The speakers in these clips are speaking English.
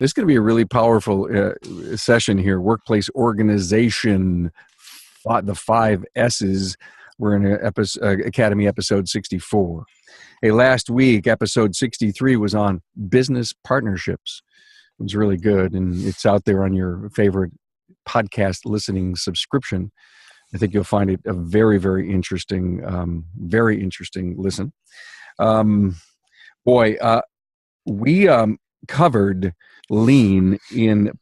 This is going to be a really powerful session here. Workplace organization, the 5 S's. We're in Academy episode 64. Hey, last week, episode 63 was on business partnerships. It was really good, and it's out there on your favorite podcast listening subscription. I think you'll find it a very, very interesting listen. We covered lean in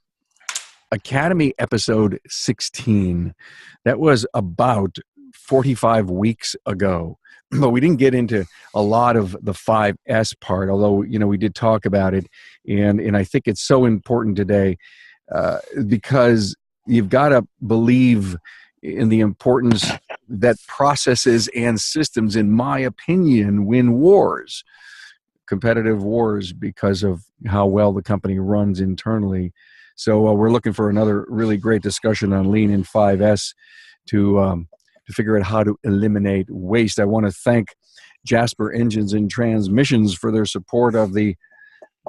Academy episode 16. That was about 45 weeks ago. But we didn't get into a lot of the 5S part, although, we did talk about it. And I think it's so important today because you've got to believe in the importance that processes and systems, in my opinion, win wars, competitive wars, because of how well the company runs internally. So we're looking for another really great discussion on lean in 5S to figure out how to eliminate waste. I want to thank Jasper Engines and Transmissions for their support of the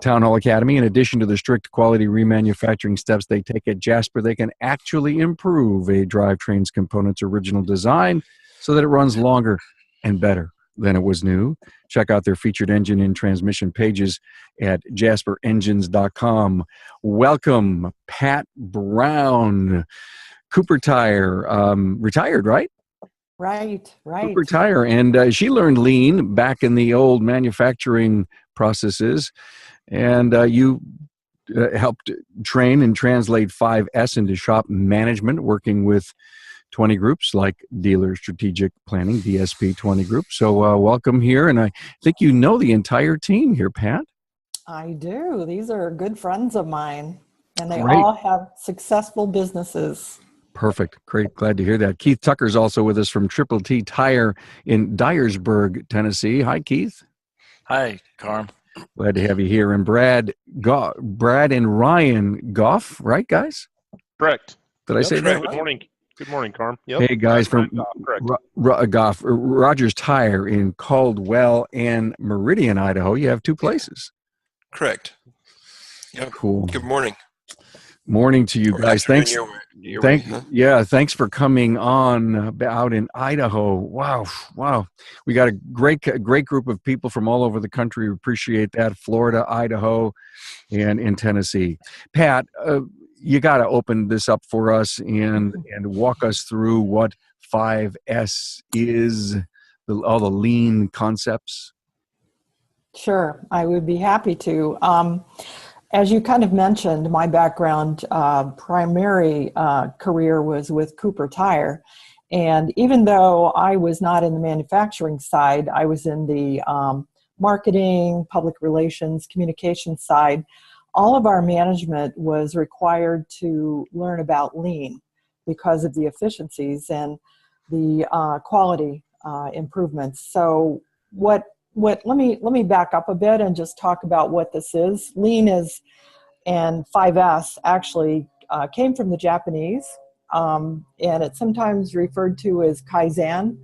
Town Hall Academy. In addition to the strict quality remanufacturing steps they take at Jasper, they can actually improve a drivetrain's component's original design so that it runs longer and better than it was new. Check out their featured engine and transmission pages at jasperengines.com. Welcome, Pat Brown, Cooper Tire, retired, right? Right. Cooper Tire, and she learned lean back in the old manufacturing processes, and you helped train and translate 5S into shop management, working with 20 groups like Dealer Strategic Planning, DSP 20 Group. So welcome here, and I think you know the entire team here, Pat. I do. These are good friends of mine, and they Great. all have successful businesses. Perfect. Great. Glad to hear that. Keith Tucker's also with us from Triple T Tire in Dyersburg, Tennessee. Hi, Keith. Hi, Carm. Glad to have you here. And Brad and Ryan Goff, right, guys? Correct. Did I say that? Good morning. Good morning, Carm. Yep. Hey, guys, from Goff, Rogers Tire in Caldwell and Meridian, Idaho. You have 2 places. Correct. Yep. Cool. Good morning. Morning to you guys. Thanks. Your Thanks for coming on out in Idaho. Wow. We got a great group of people from all over the country. We appreciate that. Florida, Idaho, and in Tennessee. Pat, you got to open this up for us and walk us through what 5S is, all the lean concepts. Sure, I would be happy to. As you kind of mentioned, my background, primary career was with Cooper Tire. And even though I was not in the manufacturing side, I was in the marketing, public relations, communication side. All of our management was required to learn about lean because of the efficiencies and the quality improvements. So let me back up a bit and just talk about what this is. Lean is, and 5S actually came from the Japanese, and it's sometimes referred to as Kaizen,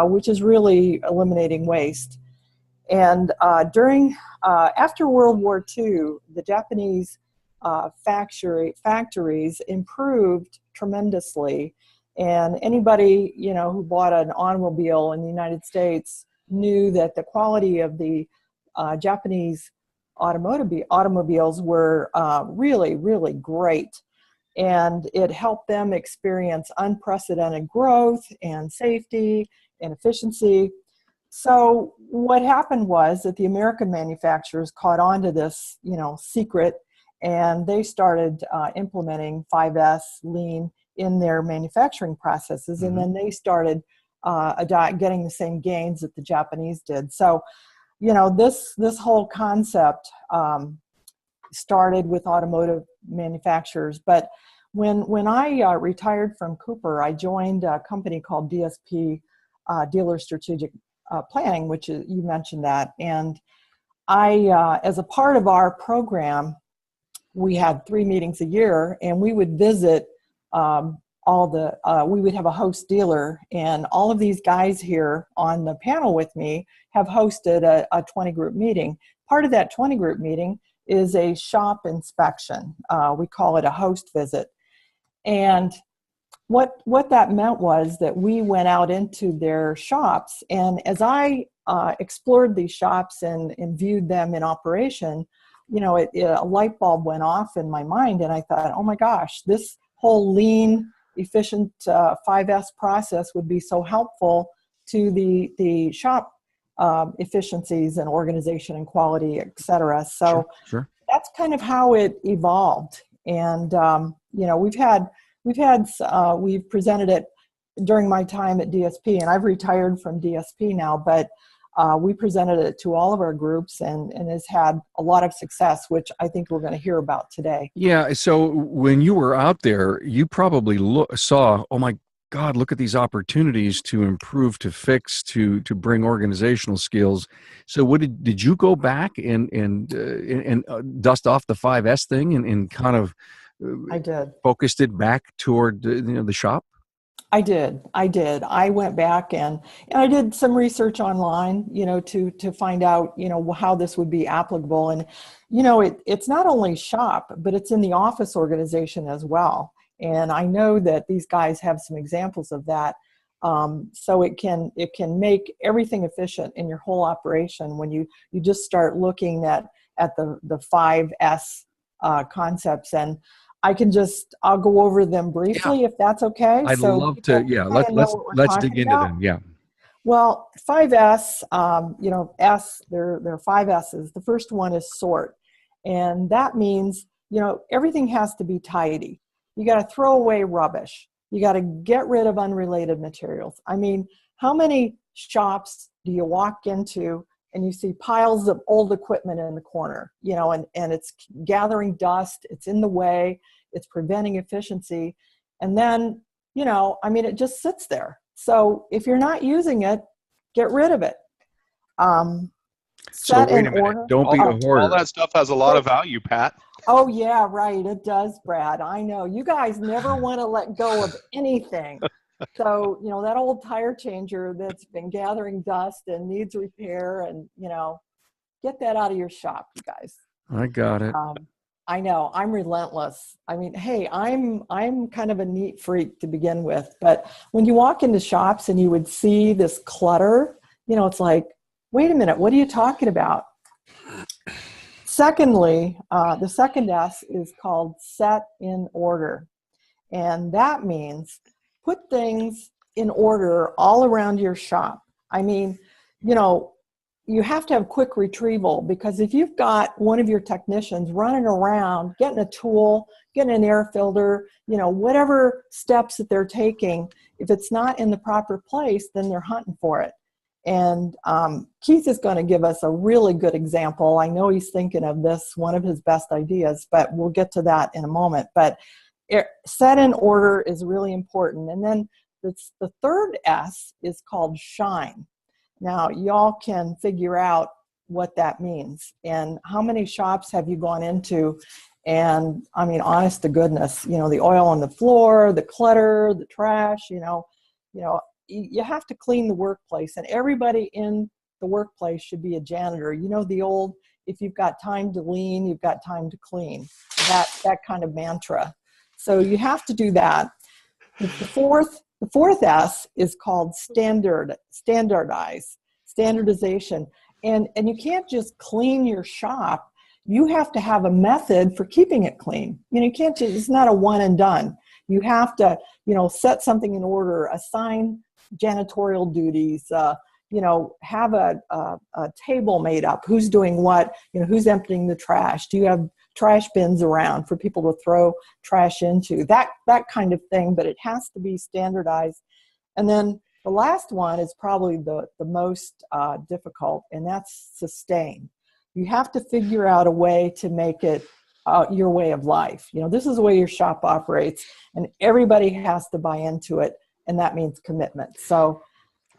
which is really eliminating waste. And after World War II, the Japanese factories improved tremendously, and anybody who bought an automobile in the United States knew that the quality of the Japanese automobiles were really, really great. And it helped them experience unprecedented growth and safety and efficiency. So what happened was that the American manufacturers caught on to this, secret, and they started implementing 5S lean in their manufacturing processes. And then they started getting the same gains that the Japanese did. So, this whole concept started with automotive manufacturers. But when I retired from Cooper, I joined a company called DSP, Dealer Strategic Planning, which is, you mentioned that. And I, as a part of our program, we had 3 meetings a year, and we would visit we would have a host dealer, and all of these guys here on the panel with me have hosted a 20 group meeting. Part of that 20 group meeting is a shop inspection. We call it a host visit. And what that meant was that we went out into their shops, and as I explored these shops and viewed them in operation, a light bulb went off in my mind, and I thought, oh my gosh, this whole lean, efficient 5S process would be so helpful to the shop efficiencies and organization and quality, et cetera. So sure. That's kind of how it evolved. And we've presented it during my time at DSP, and I've retired from DSP now, but we presented it to all of our groups and has had a lot of success, which I think we're going to hear about today. Yeah. So when you were out there, you probably saw, oh my God, look at these opportunities to improve, to fix, to bring organizational skills. So what did you go back and dust off the 5S thing and kind of I did. Focused it back toward the shop? I did. I went back and I did some research online, to find out, how this would be applicable. And, it's not only shop, but it's in the office organization as well. And I know that these guys have some examples of that. So it can make everything efficient in your whole operation when you just start looking at the 5S concepts. And I'll go over them briefly, if that's okay. I'd love to. Yeah, let's dig into them. Yeah. Well, 5S, there are 5 S's. The first one is sort. And that means, everything has to be tidy. You got to throw away rubbish. You got to get rid of unrelated materials. I mean, how many shops do you walk into and you see piles of old equipment in the corner, and it's gathering dust, it's in the way, it's preventing efficiency. And then, it just sits there. So if you're not using it, get rid of it. So wait a minute. Don't be a hoarder. All that stuff has a lot of value, Pat. Oh, yeah, right. It does, Brad. I know. You guys never want to let go of anything. So, that old tire changer that's been gathering dust and needs repair and, get that out of your shop, you guys. I got it. I know. I'm relentless. I mean, hey, I'm kind of a neat freak to begin with. But when you walk into shops and you would see this clutter, it's like, wait a minute, what are you talking about? Secondly, the second S is called set in order. And that means put things in order all around your shop. I mean, you have to have quick retrieval, because if you've got one of your technicians running around, getting a tool, getting an air filter, whatever steps that they're taking, if it's not in the proper place, then they're hunting for it. And Keith is going to give us a really good example. I know he's thinking of this, one of his best ideas, but we'll get to that in a moment. But set in order is really important. And then the third S is called shine. Now, y'all can figure out what that means. And how many shops have you gone into? And I mean, honest to goodness, the oil on the floor, the clutter, the trash, you have to clean the workplace, and everybody in the workplace should be a janitor. The old, if you've got time to lean, you've got time to clean, that kind of mantra. So you have to do that. The fourth S is called standardization. And you can't just clean your shop. You have to have a method for keeping it clean. You can't just, it's not a one and done. You have to, set something in order, assign janitorial duties, have a table made up. Who's doing what? Who's emptying the trash? Do you have trash bins around for people to throw trash into? That kind of thing, but it has to be standardized. And then the last one is probably the most difficult, and that's sustain. You have to figure out a way to make it your way of life. This is the way your shop operates, and everybody has to buy into it, and that means commitment. So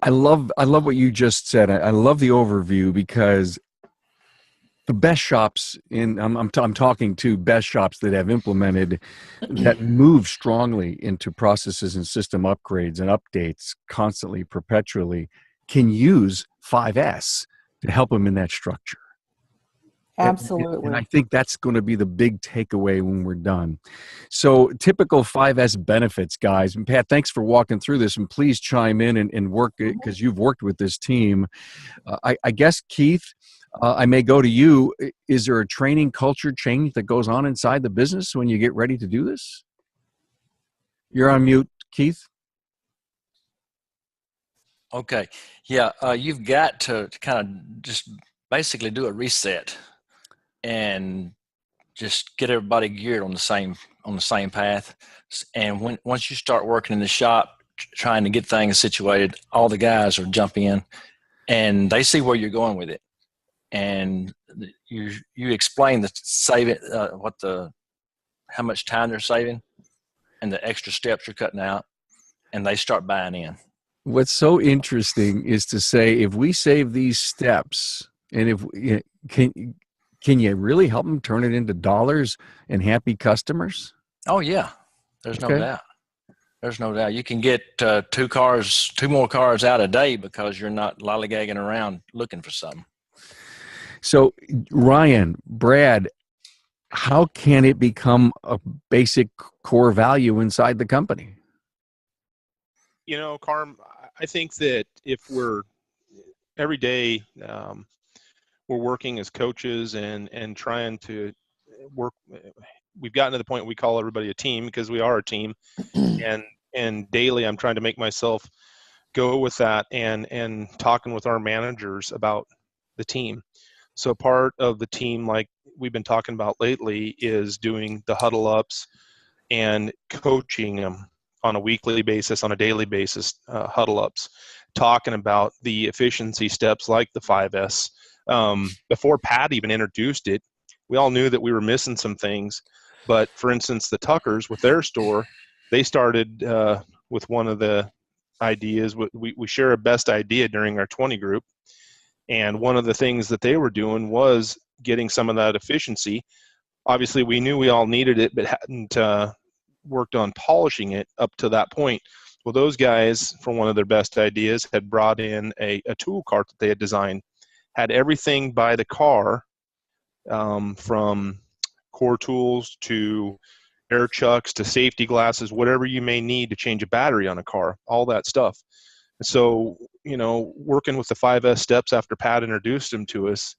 I love what you just said. I love the overview, because the best shops I'm talking to best shops that have implemented, that move strongly into processes and system upgrades and updates constantly, perpetually, can use 5S to help them in that structure. Absolutely. And I think that's going to be the big takeaway when we're done. So typical 5S benefits, guys. And Pat, thanks for walking through this. And please chime in and work, because you've worked with this team. I guess, Keith, I may go to you. Is there a training culture change that goes on inside the business when you get ready to do this? You're on mute, Keith. Okay. Yeah. You've got to kind of just basically do a reset and just get everybody geared on the same path. And once you start working in the shop, trying to get things situated, all the guys will jump in and they see where you're going with it. And you explain the saving, how much time they're saving and the extra steps you're cutting out, and they start buying in. What's so interesting is to say, if we save these steps, and if can you really help them turn it into dollars and happy customers? Oh yeah, there's no doubt. There's no doubt. You can get two more cars out a day because you're not lollygagging around looking for something. So, Ryan, Brad, how can it become a basic core value inside the company? Carm, I think that if we're every day, we're working as coaches and trying to work. We've gotten to the point we call everybody a team because we are a team, and daily I'm trying to make myself go with that and talking with our managers about the team. So part of the team, like we've been talking about lately, is doing the huddle ups and coaching them on a weekly basis, on a daily basis, huddle ups, talking about the efficiency steps like the 5S. Before Pat even introduced it, we all knew that we were missing some things. But for instance, the Tuckers with their store, they started with one of the ideas. We share a best idea during our 20 group. And one of the things that they were doing was getting some of that efficiency. Obviously, we knew we all needed it, but hadn't worked on polishing it up to that point. Well, those guys, for one of their best ideas, had brought in a tool cart that they had designed, had everything by the car, from core tools to air chucks to safety glasses, whatever you may need to change a battery on a car, all that stuff. So, working with the 5S steps after Pat introduced them to us,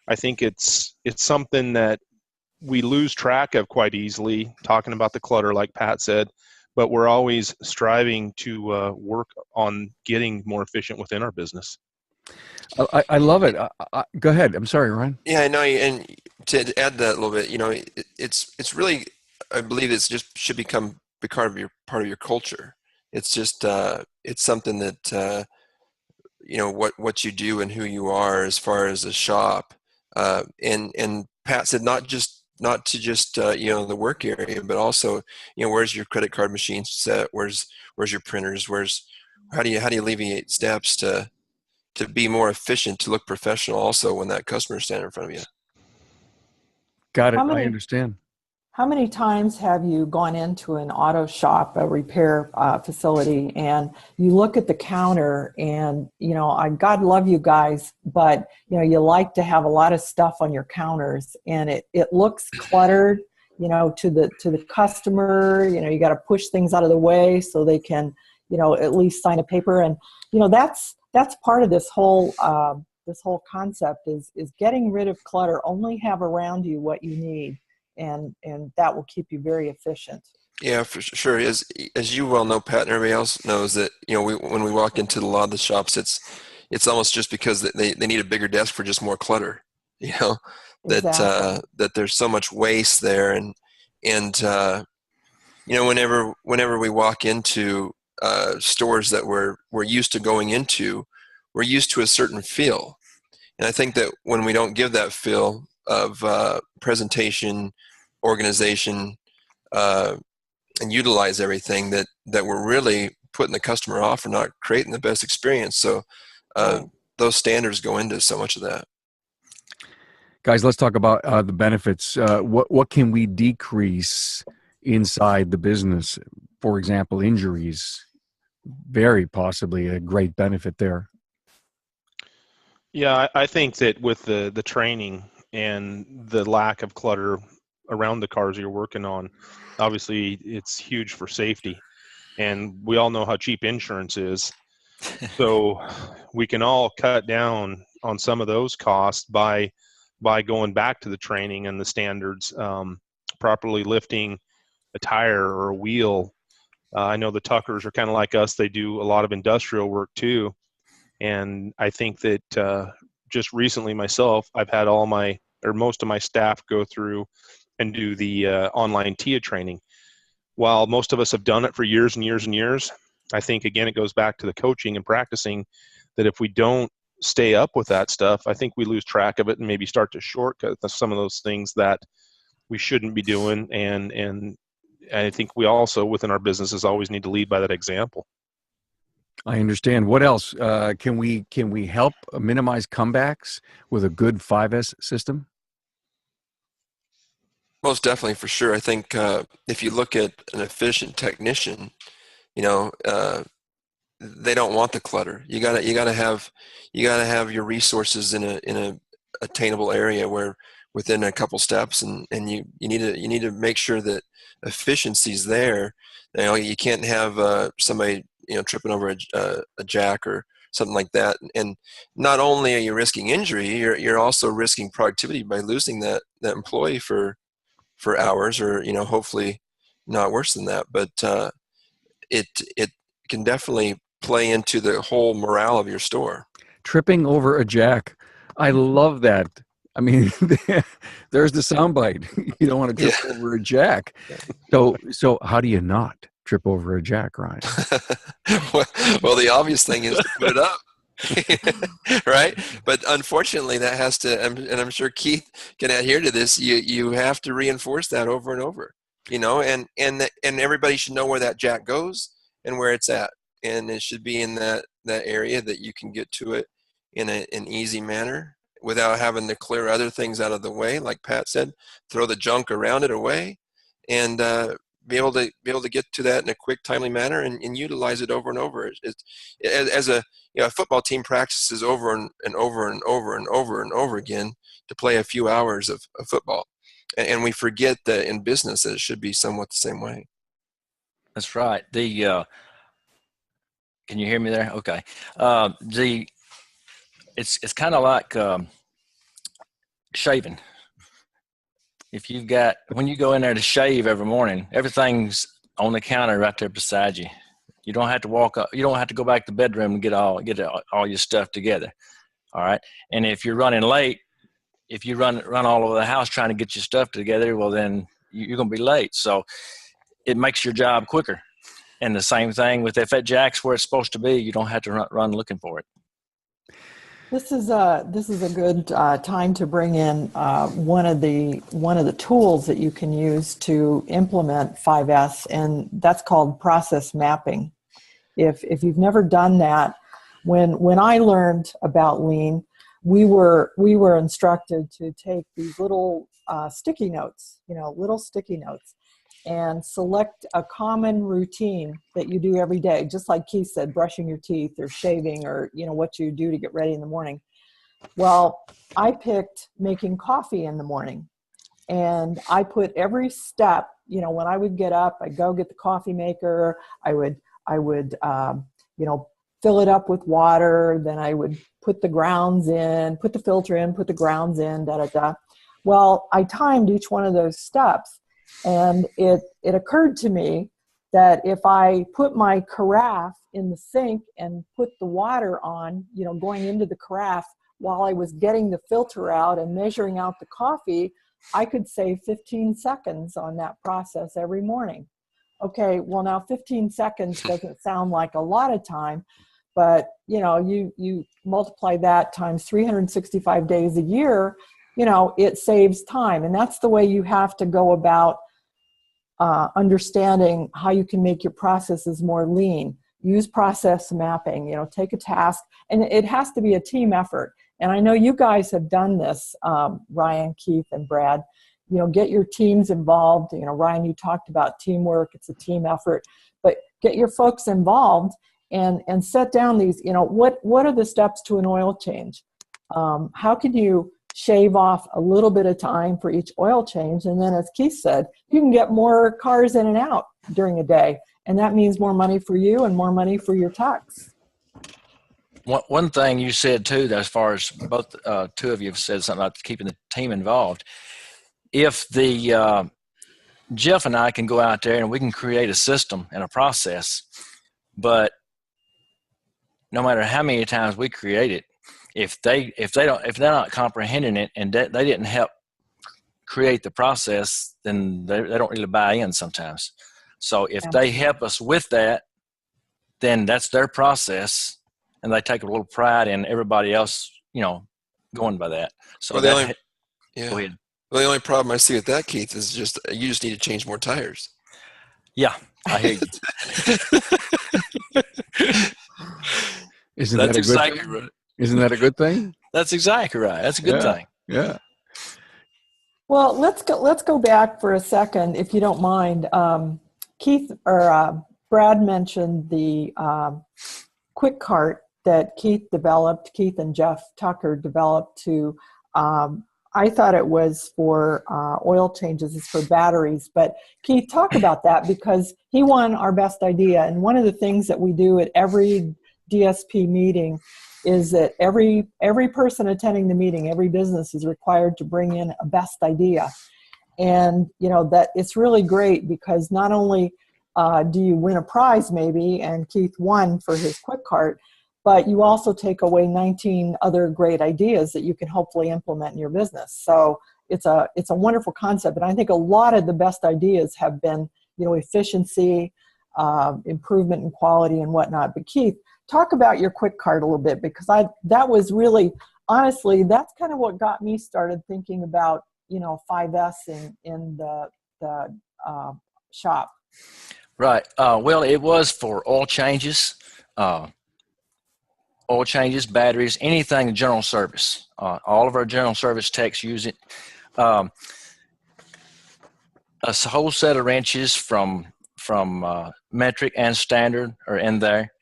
I think it's something that we lose track of quite easily, talking about the clutter, like Pat said, but we're always striving to work on getting more efficient within our business. I love it. Go ahead. I'm sorry, Ryan. Yeah, I know. And to add that a little bit, it's really, I believe it's just should become part of your culture. It's just it's something that what you do and who you are as far as a shop. And Pat said not to just the work area, but also where's your credit card machine set? Where's your printers? How do you alleviate steps to be more efficient, to look professional also when that customer is standing in front of you? Got it. I understand. How many times have you gone into an auto shop, a repair facility, and you look at the counter and, God love you guys, but, you like to have a lot of stuff on your counters and it looks cluttered, to the customer, you got to push things out of the way so they can, at least sign a paper. And, that's part of this whole concept is getting rid of clutter. Only have around you what you need. And that will keep you very efficient. Yeah, for sure. As you well know, Pat, and everybody else knows that when we walk into a lot of the shops, it's almost just because they need a bigger desk for just more clutter. Exactly. That there's so much waste there, and whenever we walk into stores that we're used to going into, we're used to a certain feel, and I think that when we don't give that feel of presentation, organization, and utilize everything, that we're really putting the customer off or not creating the best experience. So those standards go into so much of that. Guys, let's talk about the benefits. What can we decrease inside the business? For example, injuries, very possibly a great benefit there. Yeah, I think that with the training, and the lack of clutter around the cars you're working on. Obviously, it's huge for safety, and we all know how cheap insurance is. So we can all cut down on some of those costs by going back to the training and the standards, properly lifting a tire or a wheel. I know the Tuckers are kind of like us. They do a lot of industrial work too. And I think that just recently myself, I've had most of my staff go through and do the online TIA training. While most of us have done it for years and years and years, I think, again, it goes back to the coaching and practicing, that if we don't stay up with that stuff, I think we lose track of it and maybe start to shortcut some of those things that we shouldn't be doing. And I think we also, within our businesses, always need to lead by that example. I understand. What else? Can we help minimize comebacks with a good 5S system? Most definitely, for sure. I think if you look at an efficient technician, they don't want the clutter. You gotta have your resources in a attainable area where within a couple steps, and you need to make sure that efficiency's there. You can't have somebody tripping over a jack or something like that. And not only are you risking injury, you're also risking productivity by losing that employee for hours, or hopefully not worse than that. But it can definitely play into the whole morale of your store. Tripping over a jack. I love that. I mean, there's the soundbite. You don't want to trip over a jack. So how do you not trip over a jack, Ryan? Well, the obvious thing is to put it up. Right? But unfortunately, that has to, and I'm sure Keith can adhere to this, you have to reinforce that over and over, and everybody should know where that jack goes and where it's at. And it should be in that area that you can get to it in an easy manner without having to clear other things out of the way. Like Pat said, throw the junk around it away, and be able to get to that in a quick, timely manner, and utilize it over and over. As a football team practices over and over and over and over and over again to play a few hours of football, and we forget that in business that it should be somewhat the same way. That's right. Can you hear me there? Okay. It's kind of like shaving. If when you go in there to shave every morning, everything's on the counter right there beside you. You don't have to walk up. You don't have to go back to the bedroom and get all your stuff together. All right. And if you're running late, if you run all over the house trying to get your stuff together, well, then you're going to be late. So it makes your job quicker. And the same thing with if that jack's where it's supposed to be, you don't have to run looking for it. This is a good time to bring in one of the tools that you can use to implement 5S, and that's called process mapping. If you've never done that, when I learned about Lean, we were instructed to take these little sticky notes, and select a common routine that you do every day, just like Keith said, brushing your teeth or shaving, or what you do to get ready in the morning. Well, I picked making coffee in the morning, and I put every step, when I would get up, I'd go get the coffee maker, I would fill it up with water, then I would put the grounds in, put the filter in, put the grounds in, Well, I timed each one of those steps. And it occurred to me that if I put my carafe in the sink and put the water on, going into the carafe while I was getting the filter out and measuring out the coffee, I could save 15 seconds on that process every morning. Okay, well now 15 seconds doesn't sound like a lot of time, but you multiply that times 365 days a year, it saves time. And that's the way you have to go about understanding how you can make your processes more lean. Use process mapping, take a task, and it has to be a team effort. And I know you guys have done this, Ryan, Keith, and Brad. Get your teams involved. Ryan, you talked about teamwork. It's a team effort. But get your folks involved and set down these, what are the steps to an oil change? How can you shave off a little bit of time for each oil change. And then, as Keith said, you can get more cars in and out during a day. And that means more money for you and more money for your tax. One thing you said too, as far as both two of you have said something about keeping the team involved. If the Jeff and I can go out there and we can create a system and a process, but no matter how many times we create it, if they're not comprehending it and they didn't help create the process, then they don't really buy in sometimes. So if they help us with that, then that's their process, and they take a little pride in everybody else, going by that. So well, go ahead. Well, the only problem I see with that, Keith, is just you just need to change more tires. Yeah, I hear you. Isn't that exactly right? Isn't that a good thing? That's exactly right. That's a good thing. Yeah. Well, let's go back for a second, if you don't mind. Keith or Brad mentioned the quick cart that Keith and Jeff Tucker developed to. I thought it was for oil changes, it's for batteries. But Keith, talk about that, because he won our best idea. And one of the things that we do at every DSP meeting is that every person attending the meeting, every business is required to bring in a best idea. And, that it's really great, because not only do you win a prize maybe, and Keith won for his quick cart, but you also take away 19 other great ideas that you can hopefully implement in your business. So it's a wonderful concept. And I think a lot of the best ideas have been, efficiency, improvement in quality and whatnot. But Keith, talk about your quick cart a little bit, because that was really, honestly, that's kind of what got me started thinking about, 5S in the shop. Right. Well, it was for oil changes, batteries, anything general service. All of our general service techs use it. A whole set of wrenches from metric and standard are in there,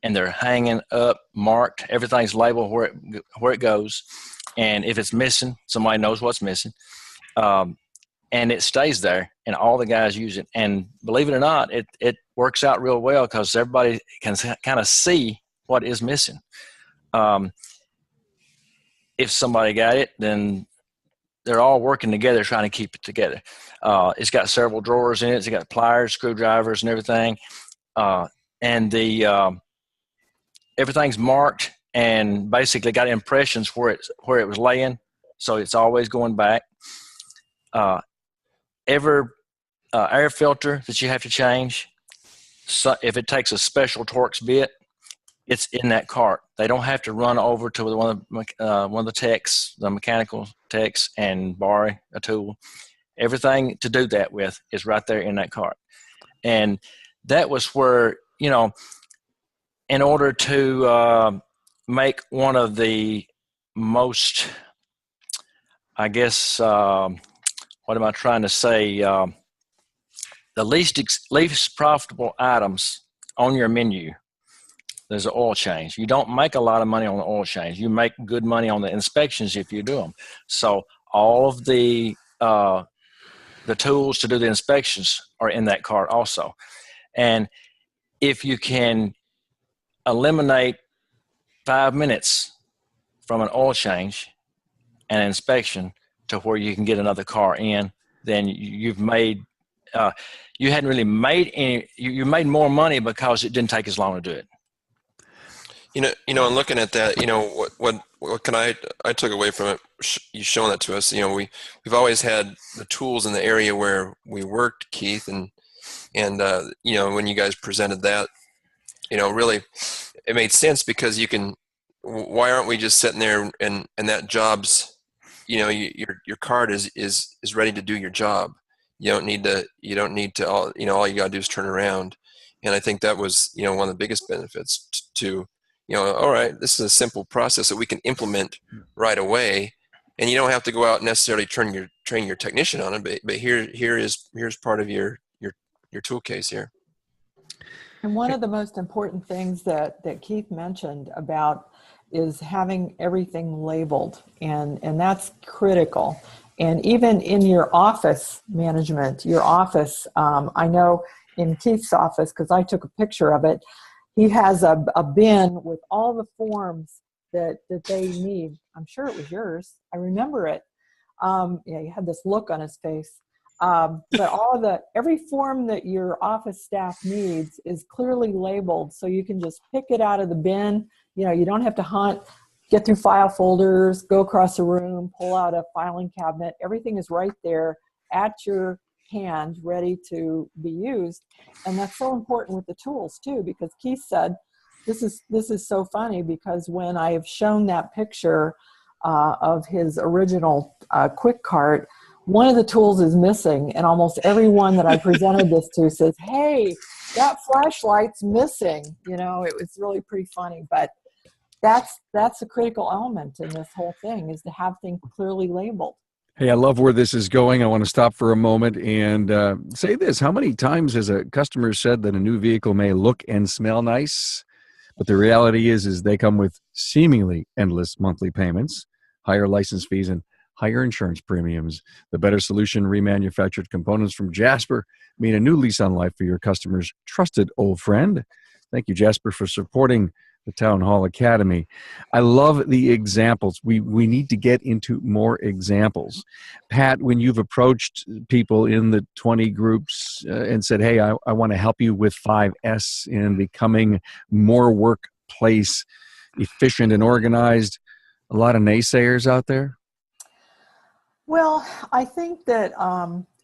and they're hanging up, marked. Everything's labeled where it goes, and if it's missing, somebody knows what's missing, and it stays there, and all the guys use it. And believe it or not, it works out real well, because everybody can kind of see what is missing. If somebody got it, then they're all working together trying to keep it together. It's got several drawers in it. It's got pliers, screwdrivers, and everything. And everything's marked and basically got impressions where it was laying, so it's always going back. Every air filter that you have to change, so if it takes a special Torx bit, it's in that cart. They don't have to run over to one of the techs, the mechanical techs, and borrow a tool. Everything to do that with is right there in that cart. And that was where, in order to make one of the most, I guess, what am I trying to say? The least profitable items on your menu, there's an oil change. You don't make a lot of money on the oil change. You make good money on the inspections if you do them. So all of the tools to do the inspections are in that cart also. And if you can eliminate 5 minutes from an oil change and inspection to where you can get another car in, then you've made you hadn't really made any. You made more money because it didn't take as long to do it. And looking at that, what can I took away from it, you showing that to us, we've always had the tools in the area where we worked, Keith, and when you guys presented that, really it made sense, because why aren't we just sitting there and that job's, your card is ready to do your job. You don't need to, all you gotta do is turn around. And I think that was, one of the biggest benefits to, all right, this is a simple process that we can implement right away, and you don't have to go out and necessarily train your technician on it. But here's part of your tool case here. And one of the most important things that Keith mentioned about is having everything labeled, and that's critical. And even in your office management, your office, I know in Keith's office, because I took a picture of it, he has a bin with all the forms that they need. I'm sure it was yours. I remember it. Yeah, he had this look on his face. But every form that your office staff needs is clearly labeled, so you can just pick it out of the bin. You don't have to hunt, get through file folders, go across a room, pull out a filing cabinet. Everything is right there at your hand, ready to be used. And that's so important with the tools too, because Keith said, this is so funny, because when I have shown that picture of his original quick cart, one of the tools is missing, and almost everyone that I presented this to says, hey, that flashlight's missing. It was really pretty funny, but that's a critical element in this whole thing, is to have things clearly labeled. Hey, I love where this is going. I want to stop for a moment and say this. How many times has a customer said that a new vehicle may look and smell nice, but the reality is they come with seemingly endless monthly payments, higher license fees, and higher insurance premiums? The better solution, remanufactured components from Jasper, mean a new lease on life for your customers' trusted old friend. Thank you, Jasper, for supporting the Town Hall Academy. I love the examples. We need to get into more examples. Pat, when you've approached people in the 20 groups and said, hey, I want to help you with 5S in becoming more workplace efficient and organized, a lot of naysayers out there? Well, I think that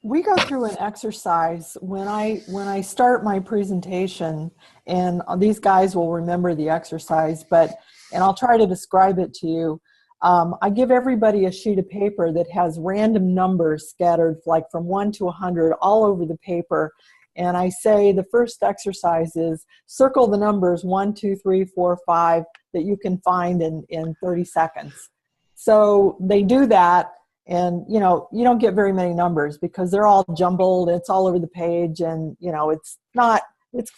we go through an exercise when I start my presentation, and these guys will remember the exercise, and I'll try to describe it to you. I give everybody a sheet of paper that has random numbers scattered, like from 1 to 100, all over the paper. And I say the first exercise is circle the numbers 1, 2, 3, 4, 5 that you can find in 30 seconds. So they do that. And, you don't get very many numbers because they're all jumbled. It's all over the page. And, it's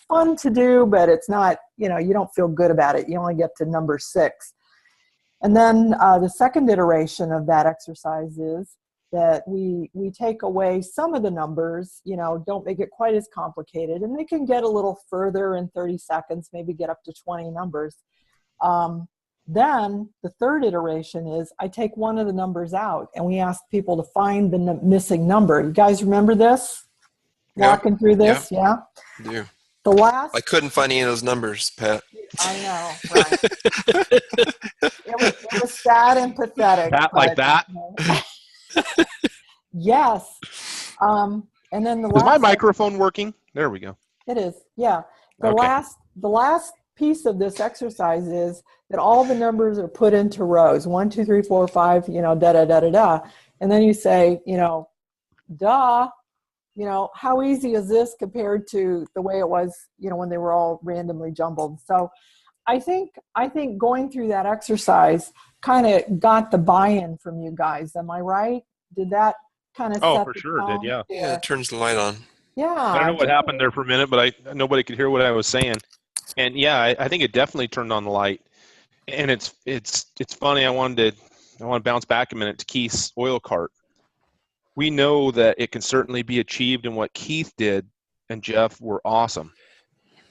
fun to do, but it's not, you don't feel good about it. You only get to number 6. And then the second iteration of that exercise is that we take away some of the numbers, don't make it quite as complicated. And they can get a little further in 30 seconds, maybe get up to 20 numbers. Then the third iteration is I take one of the numbers out, and we ask people to find the missing number. You guys remember this? Walking through this? Yeah. Yeah. The last. I couldn't find any of those numbers, Pat. I know, right? it was sad and pathetic. Pat, like that? Yes. And then the last. Is my microphone working? There we go. It is. Yeah. The Okay. last piece of this exercise is that all the numbers are put into rows, 1, 2, 3, 4, 5, da da da da da, and then you say, duh, how easy is this compared to the way it was, when they were all randomly jumbled? So I think going through that exercise kind of got the buy-in from you guys. Am I right? Did that kind of set for the sure tone? did, yeah. Yeah, it turns the light on. Yeah. I don't know what happened there for a minute, but nobody could hear what I was saying. And yeah, I think it definitely turned on the light. And it's funny. I want to bounce back a minute to Keith's oil cart. We know that it can certainly be achieved, and what Keith did and Jeff were awesome.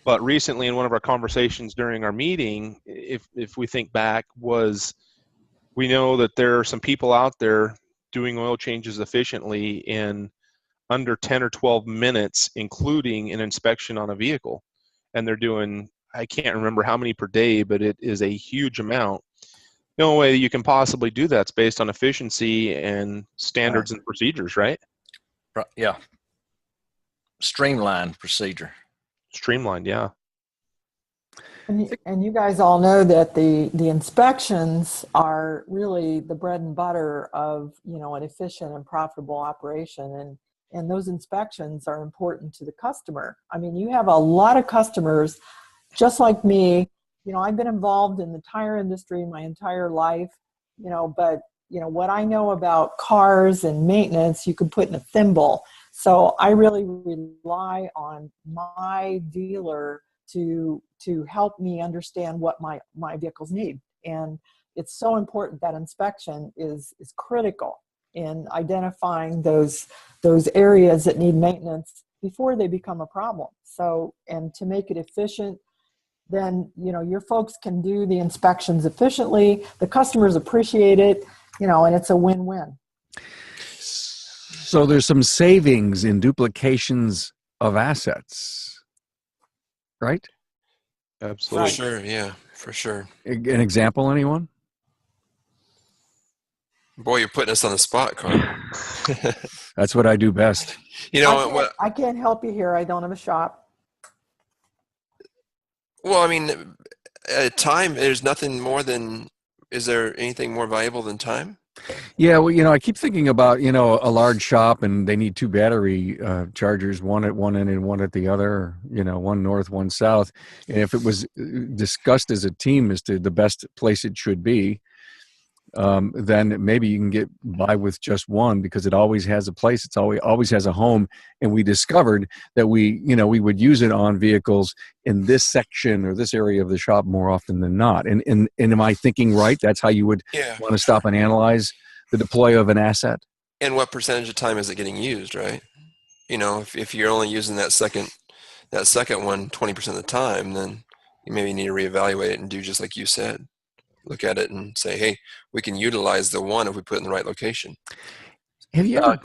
But recently, in one of our conversations during our meeting, if we think back, we know that there are some people out there doing oil changes efficiently in under 10 or 12 minutes, including an inspection on a vehicle. And they're doing, I can't remember how many per day, but it is a huge amount. The only way you can possibly do that's based on efficiency and standards and procedures, right? Right. Yeah. Streamlined procedure. Streamlined, yeah. And you guys all know that the inspections are really the bread and butter of, an efficient and profitable operation. And those inspections are important to the customer. I mean, you have a lot of customers just like me. I've been involved in the tire industry my entire life, but, what I know about cars and maintenance, you could put in a thimble. So I really rely on my dealer to help me understand what my vehicles need. And it's so important that inspection is critical in identifying those areas that need maintenance before they become a problem. So, and to make it efficient, then, your folks can do the inspections efficiently, the customers appreciate it, and it's a win-win. So there's some savings in duplications of assets, right? Absolutely. For sure, yeah, for sure. An example, anyone? Boy, you're putting us on the spot, Carl. That's what I do best. I can't help you here. I don't have a shop. Well, I mean, time, there's nothing more than, is there anything more valuable than time? Yeah, well, I keep thinking about, a large shop and they need two battery chargers, one at one end and one at the other, one north, one south. And if it was discussed as a team as to the best place it should be, then maybe you can get by with just one because it always has a place. It's always has a home. And we discovered that we would use it on vehicles in this section or this area of the shop more often than not. And am I thinking right? That's how you would want to stop and analyze the deploy of an asset? And what percentage of time is it getting used, right? If you're only using that second one 20% of the time, then you maybe need to reevaluate it and do just like you said. Look at it and say, hey, we can utilize the one if we put it in the right location. Have you ever,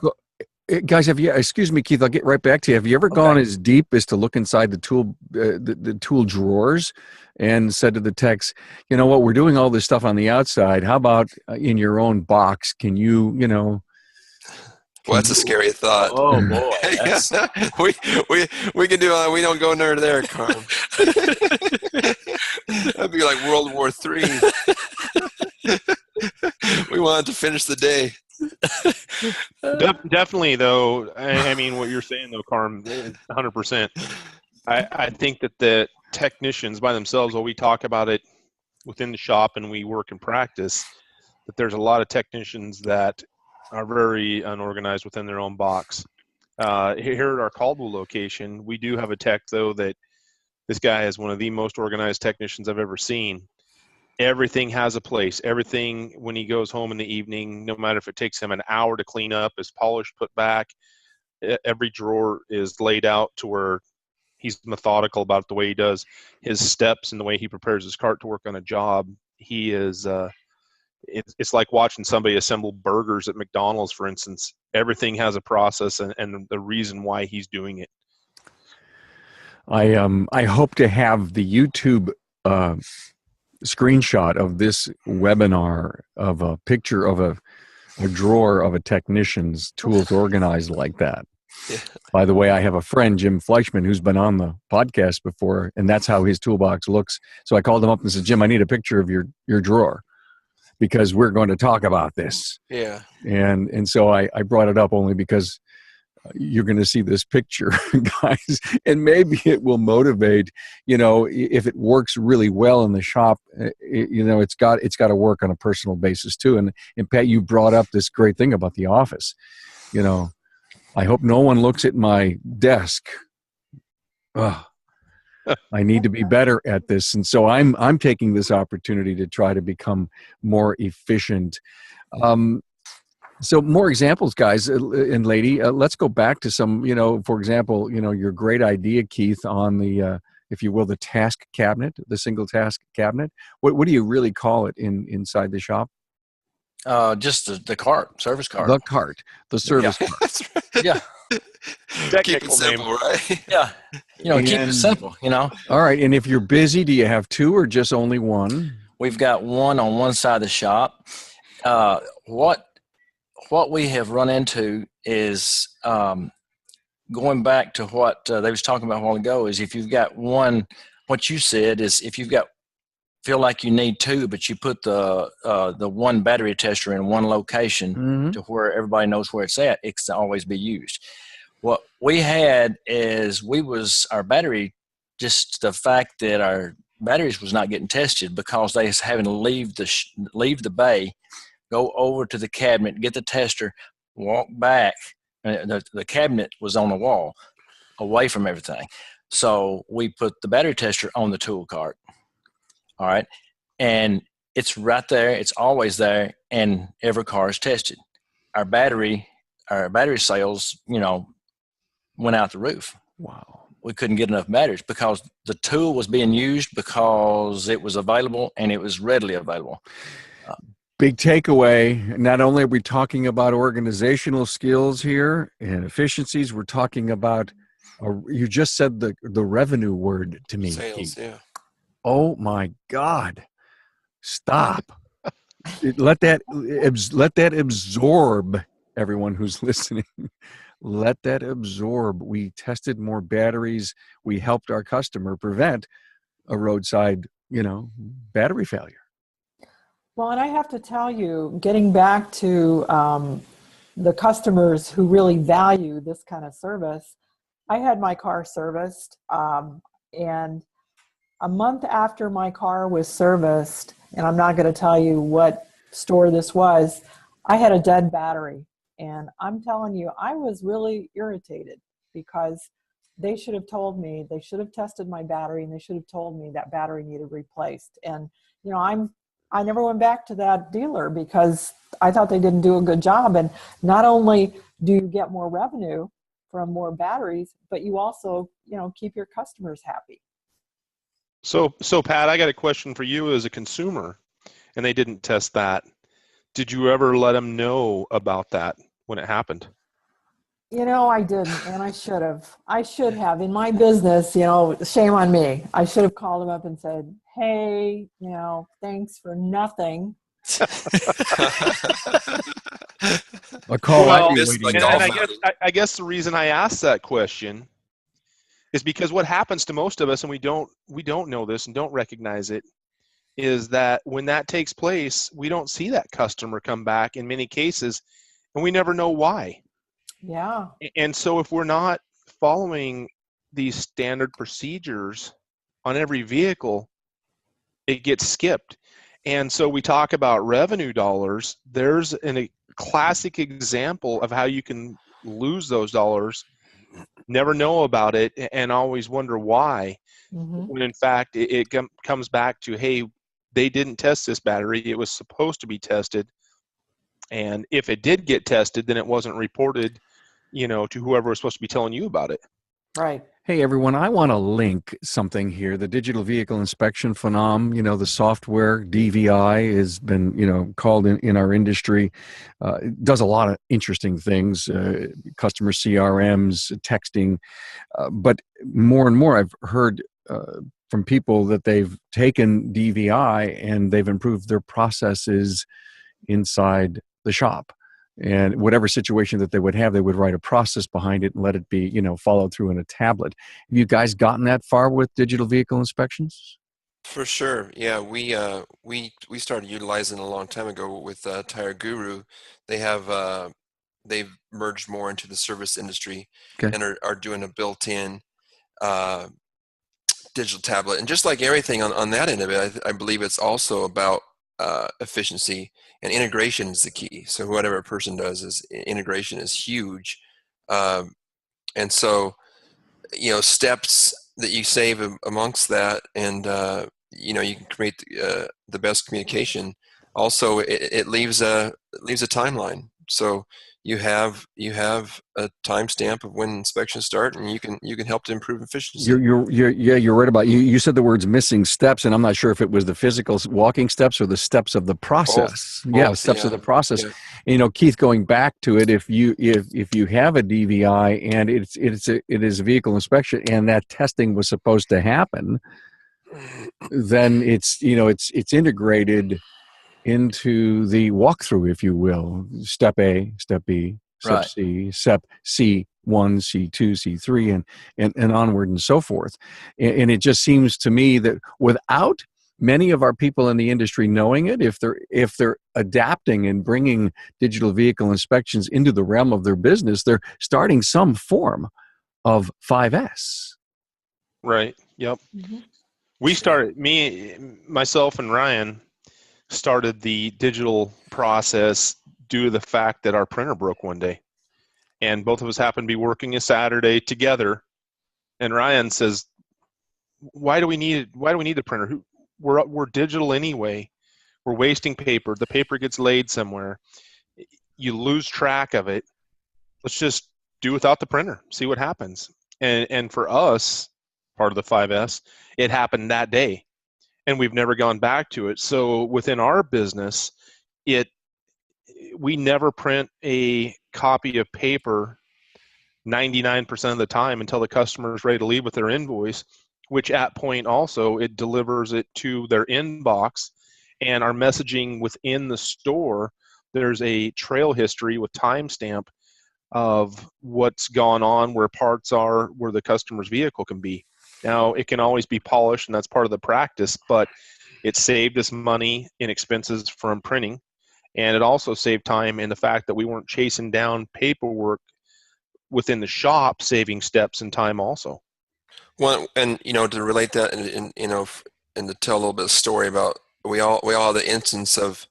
guys, excuse me, Keith, I'll get right back to you. Have you ever gone as deep as to look inside the tool, the tool drawers and said to the techs, you know what, we're doing all this stuff on the outside. How about in your own box? Can you, Well, that's a scary thought. Oh boy, we can do. We don't go near there, Carl. That'd be like World War III. We wanted to finish the day. Definitely, though. I mean, what you're saying, though, Carm, 100%. I think that the technicians by themselves, while we talk about it within the shop and we work and practice, that there's a lot of technicians that are very unorganized within their own box. Here at our Caldwell location, we do have a tech, though, that this guy is one of the most organized technicians I've ever seen. Everything has a place. Everything, when he goes home in the evening, no matter if it takes him an hour to clean up, is polished, put back. Every drawer is laid out to where he's methodical about the way he does his steps and the way he prepares his cart to work on a job. He is it's like watching somebody assemble burgers at McDonald's, for instance. Everything has a process and the reason why he's doing it. I hope to have the YouTube screenshot of this webinar of a picture of a drawer of a technician's tools organized like that. Yeah. By the way, I have a friend, Jim Fleischman, who's been on the podcast before, and that's how his toolbox looks. So I called him up and said, Jim, I need a picture of your drawer because we're going to talk about this. Yeah. And so I brought it up only because you're going to see this picture, guys, and maybe it will motivate, if it works really well in the shop, it's got to work on a personal basis too. And Pat, you brought up this great thing about the office. I hope no one looks at my desk. I need to be better at this. And so I'm taking this opportunity to try to become more efficient. So more examples, guys and lady. Let's go back to some, for example, your great idea, Keith, on the, if you will, the task cabinet, the single task cabinet. What do you really call it inside the shop? Just the cart, service cart. The cart, the service cart. That's right. Yeah. Keep it simple, right? Yeah. Keep it simple, All right. And if you're busy, do you have two or just only one? We've got one on one side of the shop. What we have run into is going back to what they was talking about a while ago is if you've got one, what you said is if you've got feel like you need two, but you put the one battery tester in one location to where everybody knows where it's at, it can always be used. What we had is our battery, just the fact that our batteries was not getting tested because they was having to leave the bay, go over to the cabinet, get the tester, walk back. The cabinet was on the wall away from everything. So we put the battery tester on the tool cart. All right. And it's right there. It's always there. And every car is tested. Our battery sales, went out the roof. Wow. We couldn't get enough batteries because the tool was being used because it was available and it was readily available. Big takeaway. Not only are we talking about organizational skills here and efficiencies, we're talking about, you just said the revenue word to me. Sales, yeah. Oh my God. Stop. Let that absorb, everyone who's listening. Let that absorb. We tested more batteries. We helped our customer prevent a roadside, battery failure. Well, and I have to tell you, getting back to the customers who really value this kind of service, I had my car serviced, and a month after my car was serviced, and I'm not going to tell you what store this was, I had a dead battery. And I'm telling you, I was really irritated because they should have told me, they should have tested my battery, and they should have told me that battery needed replaced. And, I never went back to that dealer because I thought they didn't do a good job. And not only do you get more revenue from more batteries, but you also, keep your customers happy. So Pat, I got a question for you as a consumer, and they didn't test that. Did you ever let them know about that when it happened? I didn't, and I should have. I should have. In my business, shame on me. I should have called them up and said, hey, thanks for nothing. A call Well, I guess the reason I asked that question is because what happens to most of us, and we don't know this and don't recognize it, is that when that takes place, we don't see that customer come back in many cases, and we never know why. Yeah. And so if we're not following these standard procedures on every vehicle, it gets skipped. And so we talk about revenue dollars. There's a classic example of how you can lose those dollars, never know about it, and always wonder why. Mm-hmm. When in fact, it comes back to, hey, they didn't test this battery. It was supposed to be tested. And if it did get tested, then it wasn't reported, to whoever was supposed to be telling you about it. Right. Hey, everyone, I want to link something here. The digital vehicle inspection phenom, the software DVI has been, called in our industry. It does a lot of interesting things, customer CRMs, texting. But more and more I've heard from people that they've taken DVI and they've improved their processes inside the shop. And whatever situation that they would have, they would write a process behind it and let it be, followed through in a tablet. Have you guys gotten that far with digital vehicle inspections? For sure. Yeah, we started utilizing it a long time ago with Tire Guru. They have they've merged more into the service industry. Okay. And are doing a built-in digital tablet. And just like everything on that end of it, I believe it's also about efficiency, and integration is the key. So whatever a person does, integration is huge. And so, steps that you save amongst that, and you can create the best communication. Also, it leaves a timeline. So you have a timestamp of when inspections start, and you can help to improve efficiency. You're right about you said the words missing steps, and I'm not sure if it was the physical walking steps or the steps of the process. Both, steps of the process. Yeah. Keith, going back to it, if you have a DVI and it is a vehicle inspection and that testing was supposed to happen, then it's integrated into the walkthrough, if you will. Step A, step B, step Right. C, step C1, C2, C3, and onward and so forth. And it just seems to me that without many of our people in the industry knowing it, if they're adapting and bringing digital vehicle inspections into the realm of their business, they're starting some form of 5S. Right. Yep. Mm-hmm. We started, myself and Ryan started the digital process due to the fact that our printer broke one day, and both of us happened to be working a Saturday together, And Ryan says, why do we need the printer? We're digital anyway. We're wasting paper. The paper gets laid somewhere. You lose track of it. Let's just do without the printer. See what happens. And for us, part of the 5S, it happened that day, and we've never gone back to it. So within our business, we never print a copy of paper 99% of the time until the customer is ready to leave with their invoice, which at point also it delivers it to their inbox. And our messaging within the store, there's a trail history with timestamp of what's gone on, where parts are, where the customer's vehicle can be. Now, it can always be polished, and that's part of the practice, but it saved us money in expenses from printing, and it also saved time in the fact that we weren't chasing down paperwork within the shop, saving steps and time also. Well, and to relate that, and to tell a little bit of story about, we all have the instance of,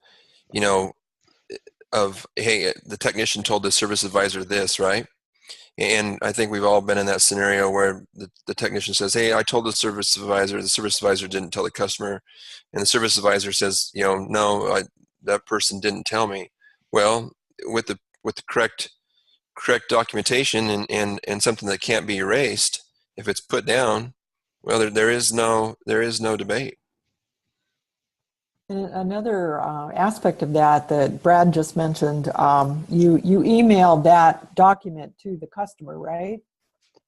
hey, the technician told the service advisor this, right? And I think we've all been in that scenario where the technician says, hey, I told the service advisor didn't tell the customer, and the service advisor says, no, that person didn't tell me. Well, with the correct documentation and something that can't be erased, if it's put down, well, there is no debate. And another aspect of that Brad just mentioned, you emailed that document to the customer, right?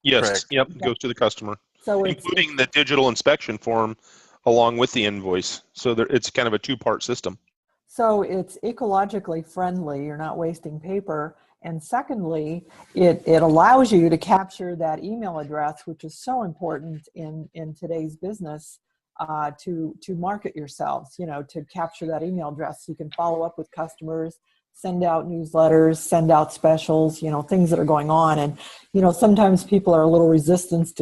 Yes. Correct. Yep. It goes to the customer, So including the digital inspection form along with the invoice. So it's kind of a two-part system. So it's ecologically friendly. You're not wasting paper. And secondly, it allows you to capture that email address, which is so important in today's business, to market yourselves, to capture that email address. You can follow up with customers, send out newsletters, send out specials, things that are going on. And, sometimes people are a little resistant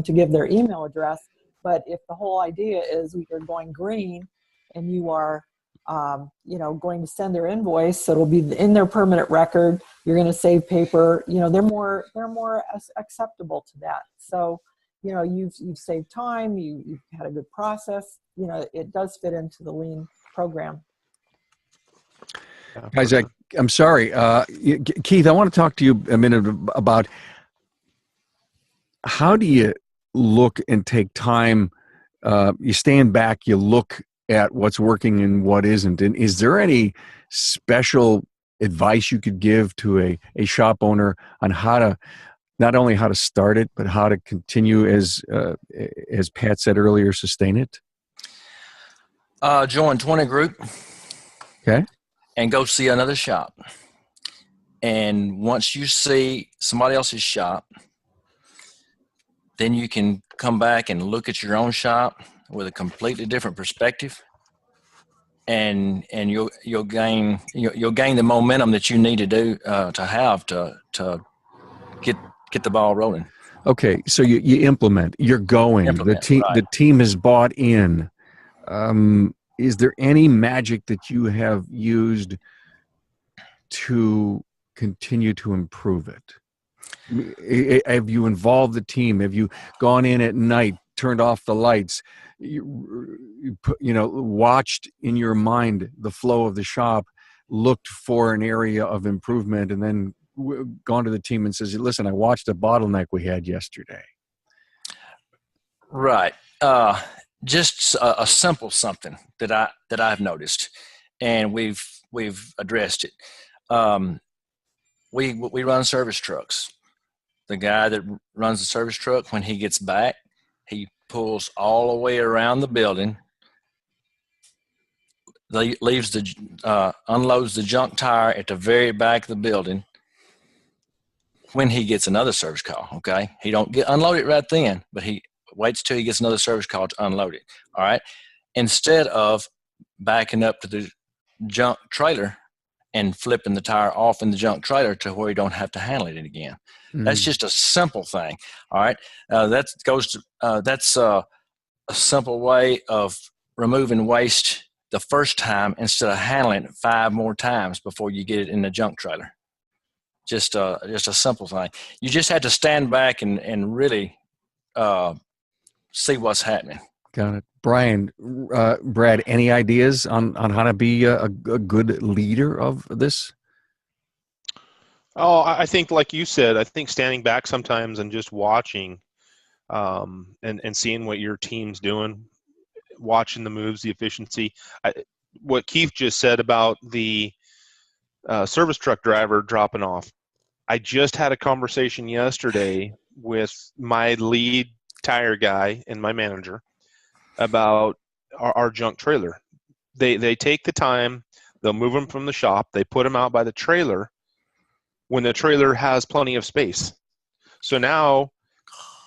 to give their email address. But if the whole idea is you're going green and you are going to send their invoice, so it'll be in their permanent record, you're going to save paper, they're more acceptable to that. So, you've saved time, you've had a good process, it does fit into the lean program. Guys, I'm sorry. Keith, I want to talk to you a minute about how do you look and take time, you stand back, you look at what's working and what isn't. And is there any special advice you could give to a shop owner on not only how to start it, but how to continue, as Pat said earlier, sustain it? Join 20 group. Okay. And go see another shop. And once you see somebody else's shop, then you can come back and look at your own shop with a completely different perspective, and you'll gain the momentum that you need to do to get the ball rolling. Okay, so you implement. You're going. The team is bought in. Is there any magic that you have used to continue to improve it? Have you involved the team? Have you gone in at night, turned off the lights, watched in your mind the flow of the shop, looked for an area of improvement, and then gone to the team and says, listen, I watched a bottleneck we had yesterday? Right. Just a simple something that I've noticed, and we've addressed it. We run service trucks. The guy that runs the service truck, when he gets back, he pulls all the way around the building, leaves unloads the junk tire at the very back of the building. When he gets another service call, okay, he don't unload it right then, but he waits till he gets another service call to unload it. All right, instead of backing up to the junk trailer and flipping the tire off in the junk trailer to where you don't have to handle it again. That's just a simple thing. All right. That's a simple way of removing waste the first time instead of handling it 5 more times before you get it in the junk trailer. Just a simple thing. You just have to stand back and really see what's happening. Got it. Brian, Brad, any ideas on how to be a good leader of this? Oh, I think, like you said, I think standing back sometimes and just watching, and seeing what your team's doing, watching the moves, the efficiency. What Keith just said about the service truck driver dropping off. I just had a conversation yesterday with my lead tire guy and my manager about our junk trailer. They take the time, they'll move them from the shop, they put them out by the trailer when the trailer has plenty of space. So now,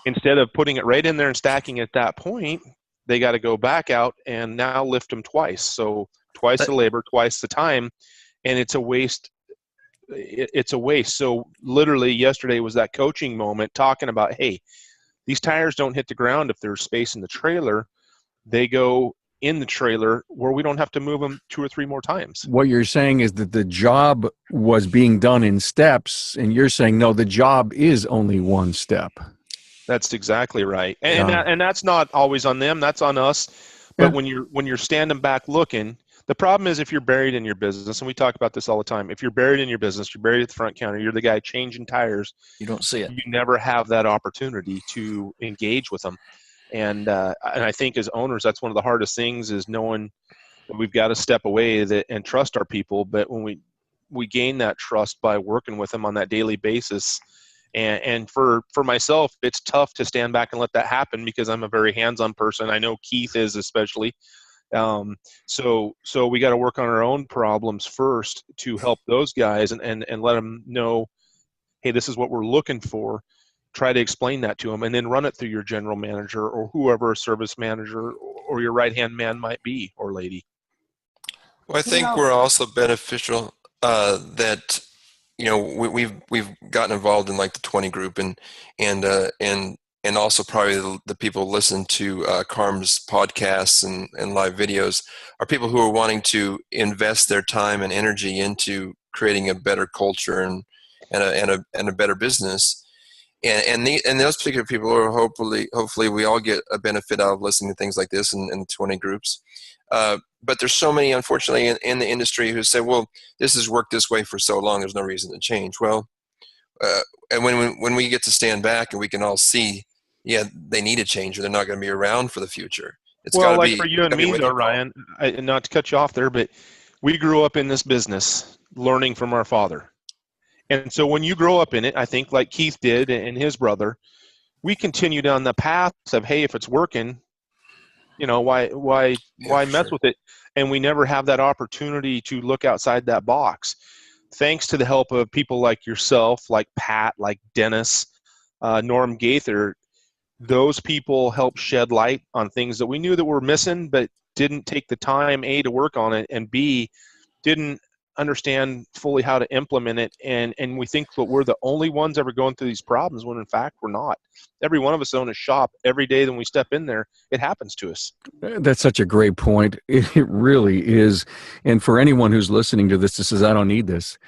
instead of putting it right in there and stacking at that point, they got to go back out and now lift them twice. So twice the labor, twice the time, and it's a waste. It's a waste. So literally yesterday was that coaching moment talking about, hey, these tires don't hit the ground if there's space in the trailer. They go in the trailer where we don't have to move them 2 or 3 more times. What you're saying is that the job was being done in steps, and you're saying, no, the job is only one step. That's exactly right. And that's not always on them. That's on us. But when you're standing back looking, the problem is if you're buried in your business, and we talk about this all the time, if you're buried in your business, you're buried at the front counter, you're the guy changing tires, You don't see it. you never have that opportunity to engage with them. And I think as owners, that's one of the hardest things, is knowing that we've got to step away and trust our people. But when we gain that trust by working with them on that daily basis. And for myself, it's tough to stand back and let that happen because I'm a very hands-on person. I know Keith is especially. So we got to work on our own problems first to help those guys and let them know, hey, this is what we're looking for. Try to explain that to them, and then run it through your general manager or whoever a service manager or your right-hand man might be or lady. Well, I think we're also beneficial that we've gotten involved in like the 20 group and also probably the people who listen to Carm's podcasts and live videos are people who are wanting to invest their time and energy into creating a better culture and a better business. And those particular people are hopefully we all get a benefit out of listening to things like this in 20 groups. But there's so many, unfortunately, in the industry who say, well, this has worked this way for so long, there's no reason to change. Well, and when we get to stand back and we can all see, yeah, they need a change or they're not going to be around for the future. It's well, gotta like be, for you and me, though, Ryan, not to cut you off there, but we grew up in this business learning from our father. And so when you grow up in it, I think like Keith did and his brother, we continue down the path of, hey, if it's working, why mess with it? And we never have that opportunity to look outside that box. Thanks to the help of people like yourself, like Pat, like Dennis, Norm Gaither, those people help shed light on things that we knew that were missing, but didn't take the time, A, to work on it, and B, didn't understand fully how to implement it. And we think that we're the only ones ever going through these problems when in fact we're not. Every one of us own a shop. Every day that we step in there, it happens to us. That's such a great point. It really is. And for anyone who's listening to this that says, I don't need this,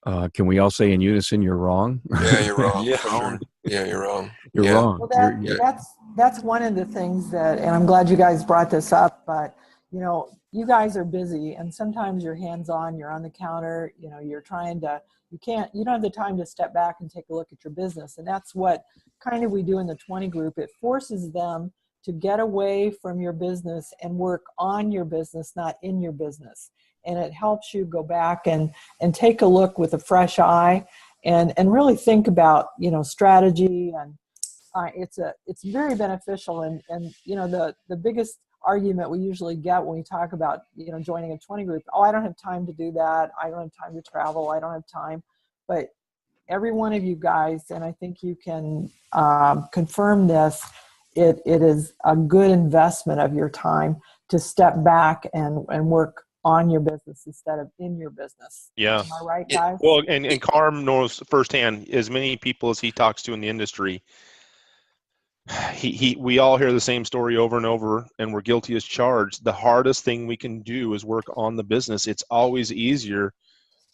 can we all say in unison, you're wrong? Yeah, you're wrong. Yeah. For sure. Yeah, you're wrong. You're wrong. Well, that's one of the things that, and I'm glad you guys brought this up, but you guys are busy and sometimes you're hands-on, you're on the counter, you're trying to, you don't have the time to step back and take a look at your business. And that's what kind of we do in the 20 group. It forces them to get away from your business and work on your business, not in your business. And it helps you go back and take a look with a fresh eye and really think about, strategy. And it's very beneficial. And the biggest argument we usually get when we talk about, joining a 20 group, oh, I don't have time to do that. I don't have time to travel. I don't have time. But every one of you guys, and I think you can confirm this, it is a good investment of your time to step back and work on your business instead of in your business. Yeah. Am I right, guys? Well, and Carm knows firsthand, as many people as he talks to in the industry, we all hear the same story over and over, and we're guilty as charged. The hardest thing we can do is work on the business. It's always easier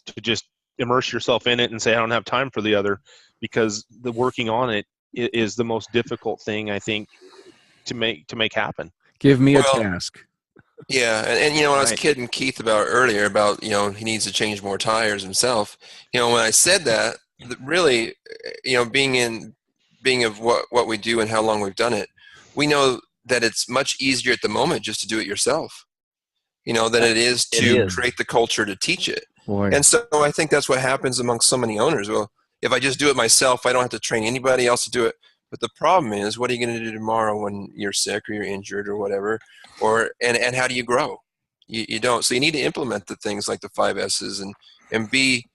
to just immerse yourself in it and say, I don't have time for the other, because the working on it is the most difficult thing, I think, to make happen. Give me a Well, task. yeah, and when I was Right. kidding Keith about earlier about he needs to change more tires himself. When I said that, really, being of what we do and how long we've done it, we know that it's much easier at the moment just to do it yourself. Than it is It to is. create the culture to teach it. Boy. And so I think that's what happens amongst so many owners. Well, if I just do it myself, I don't have to train anybody else to do it. But the problem is, what are you going to do tomorrow when you're sick or you're injured or whatever? And how do you grow? You don't. So you need to implement the things like the 5S's and be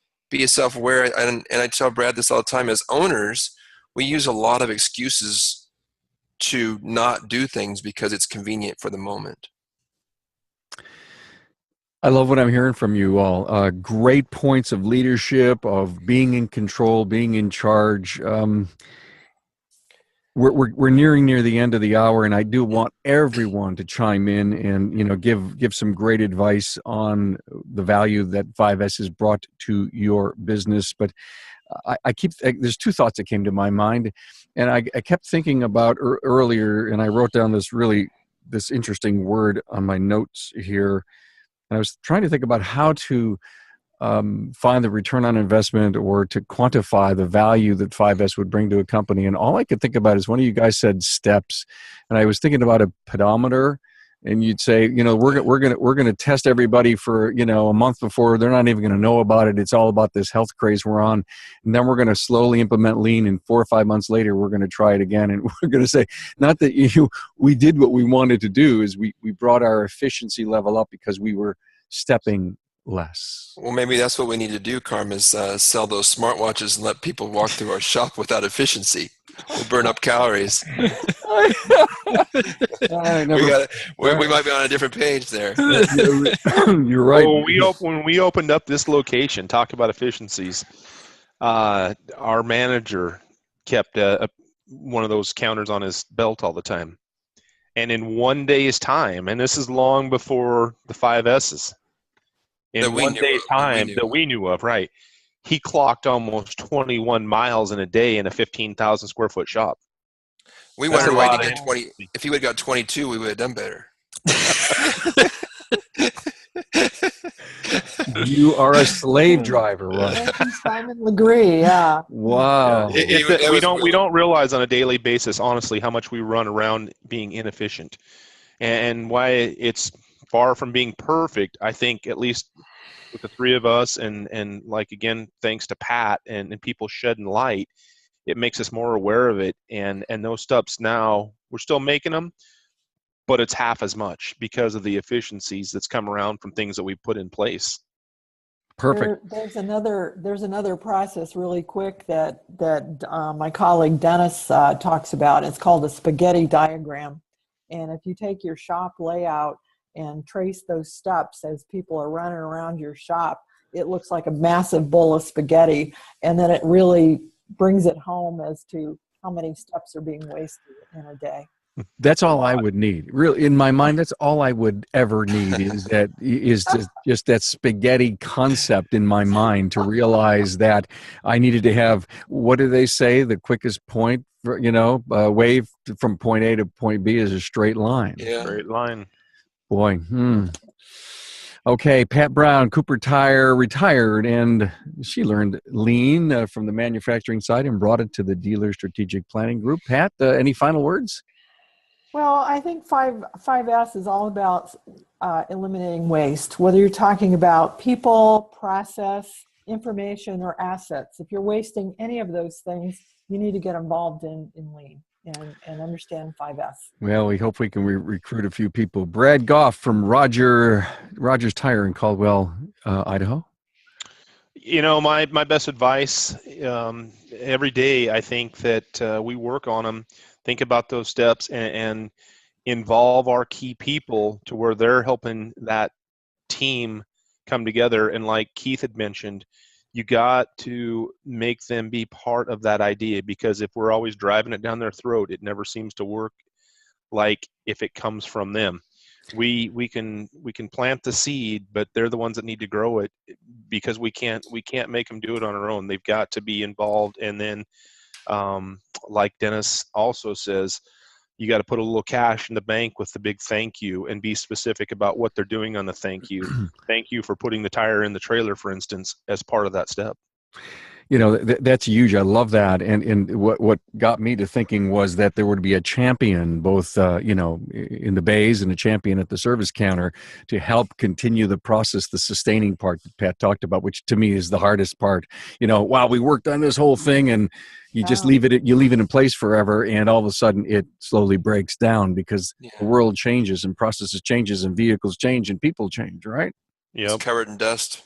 self-aware. And I tell Brad this all the time. As owners, we use a lot of excuses to not do things because it's convenient for the moment. I love what I'm hearing from you all. Great points of leadership, of being in control, being in charge. We're nearing near the end of the hour, and I do want everyone to chime in and give some great advice on the value that 5S has brought to your business. But there's two thoughts that came to my mind, and I kept thinking about earlier, and I wrote down this interesting word on my notes here. And I was trying to think about how to find the return on investment or to quantify the value that 5S would bring to a company. And all I could think about is one of you guys said steps, and I was thinking about a pedometer. And you'd say, we're gonna test everybody for a month before they're not even going to know about it. It's all about this health craze we're on, and then we're going to slowly implement lean. And 4 or 5 months later, we're going to try it again, and we're going to say, not that we did what we wanted to do, is we brought our efficiency level up because we were stepping less. Well, maybe that's what we need to do, Carm, is sell those smartwatches and let people walk through our shop without efficiency. We'll burn up calories. We might be on a different page there. You're right. Well, when we opened up this location, talk about efficiencies. Our manager kept one of those counters on his belt all the time, and in one day's time, and this is long before the 5S's. In one day's time that we knew of, right? He clocked almost 21 miles in a day in a 15,000 square foot shop. We wondered why he did 20. If he would have got 22, we would have done better. You are a slave driver, right? Simon Legree, yeah. Wow. We don't realize on a daily basis, honestly, how much we run around being inefficient, and why it's far from being perfect. I think at least with the three of us, and like again, thanks to Pat and people shedding light, it makes us more aware of it. And those steps now, we're still making them, but it's half as much because of the efficiencies that's come around from things that we put in place. Perfect. There's another process really quick that my colleague Dennis talks about. It's called a spaghetti diagram. And if you take your shop layout and trace those steps as people are running around your shop, it looks like a massive bowl of spaghetti. And then it really brings it home as to how many steps are being wasted in a day. That's all I would need. Really, in my mind, that's all I would ever need is just that spaghetti concept in my mind to realize that I needed to have, what do they say? The quickest point, wave from point A to point B is a straight line. Yeah. Straight line. Boy. Okay, Pat Brown, Cooper Tire, retired, and she learned lean from the manufacturing side and brought it to the dealer strategic planning group. Pat, any final words? Well, I think 5S is all about eliminating waste, whether you're talking about people, process, information, or assets. If you're wasting any of those things, you need to get involved in lean and understand 5S. Well, we hope we can recruit a few people. Brad Goff from Rogers Tire in Caldwell, Idaho. My best advice every day, I think that we work on them, think about those steps, and involve our key people to where they're helping that team come together. And like Keith had mentioned, you got to make them be part of that idea, because if we're always driving it down their throat, it never seems to work like if it comes from them. We can plant the seed, but they're the ones that need to grow it, because we can't make them do it on our own. They've got to be involved, and then Like Dennis also says, you got to put a little cash in the bank with the big thank you and be specific about what they're doing on the thank you. Thank you for putting the tire in the trailer, for instance, as part of that step. You know, that's huge. I love that. And what got me to thinking was that there would be a champion, both, you know, in the bays and a champion at the service counter to help continue the process, the sustaining part that Pat talked about, which to me is the hardest part. You know, wow, we worked on this whole thing and you just leave it in place forever. And all of a sudden it slowly breaks down because the world changes and processes changes and vehicles change and people change, right? It's covered in dust.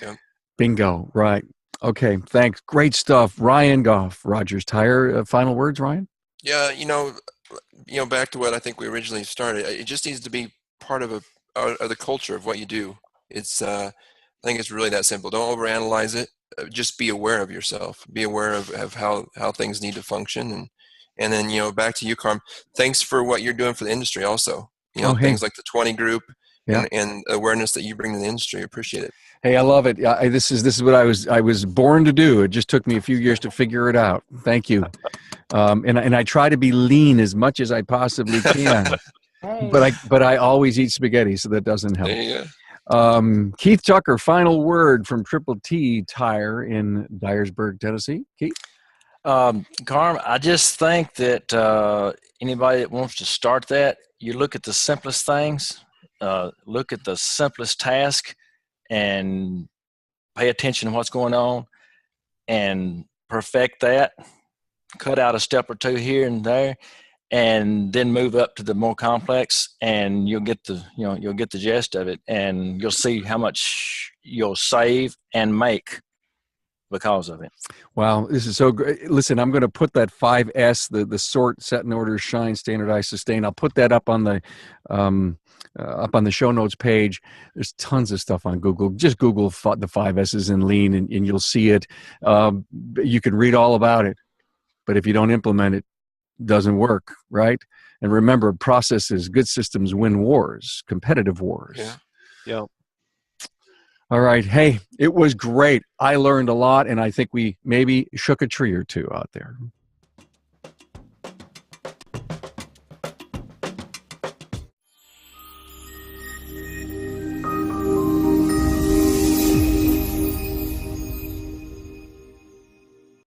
Yep. Bingo. Right. Okay, thanks. Great stuff. Ryan Goff, Rogers Tire. Final words, Ryan? Yeah, you know, back to what I think we originally started. It just needs to be part of the culture of what you do. It's I think it's really that simple. Don't overanalyze it. Just be aware of yourself. Be aware of how things need to function, and then back to you, Carm. Thanks for what you're doing for the industry. Also, things like the 20 group and awareness that you bring to the industry. Appreciate it. Hey, I love it. This is what I was born to do. It just took me a few years to figure it out. Thank you. And I try to be lean as much as I possibly can. But I always eat spaghetti, so that doesn't help. There you go. Keith Tucker, final word from Triple T Tire in Dyersburg, Tennessee. Keith? Carm, I just think that anybody that wants to start that, you look at the simplest things, look at the simplest task, and pay attention to what's going on and perfect that, cut out a step or two here and there, and then move up to the more complex, and you'll get the gist of it, and you'll see how much you'll save and make because of it. Wow, this is so great. Listen, I'm going to put that 5S, the sort, set in order, shine, standardize, sustain. I'll put that up on the show notes page. There's tons of stuff on Google. Just Google the 5S's in lean and you'll see it. You can read all about it, but if you don't implement it, it doesn't work, right? And remember, processes, good systems win wars, competitive wars. Yeah. All right. Hey, it was great. I learned a lot, and I think we maybe shook a tree or two out there.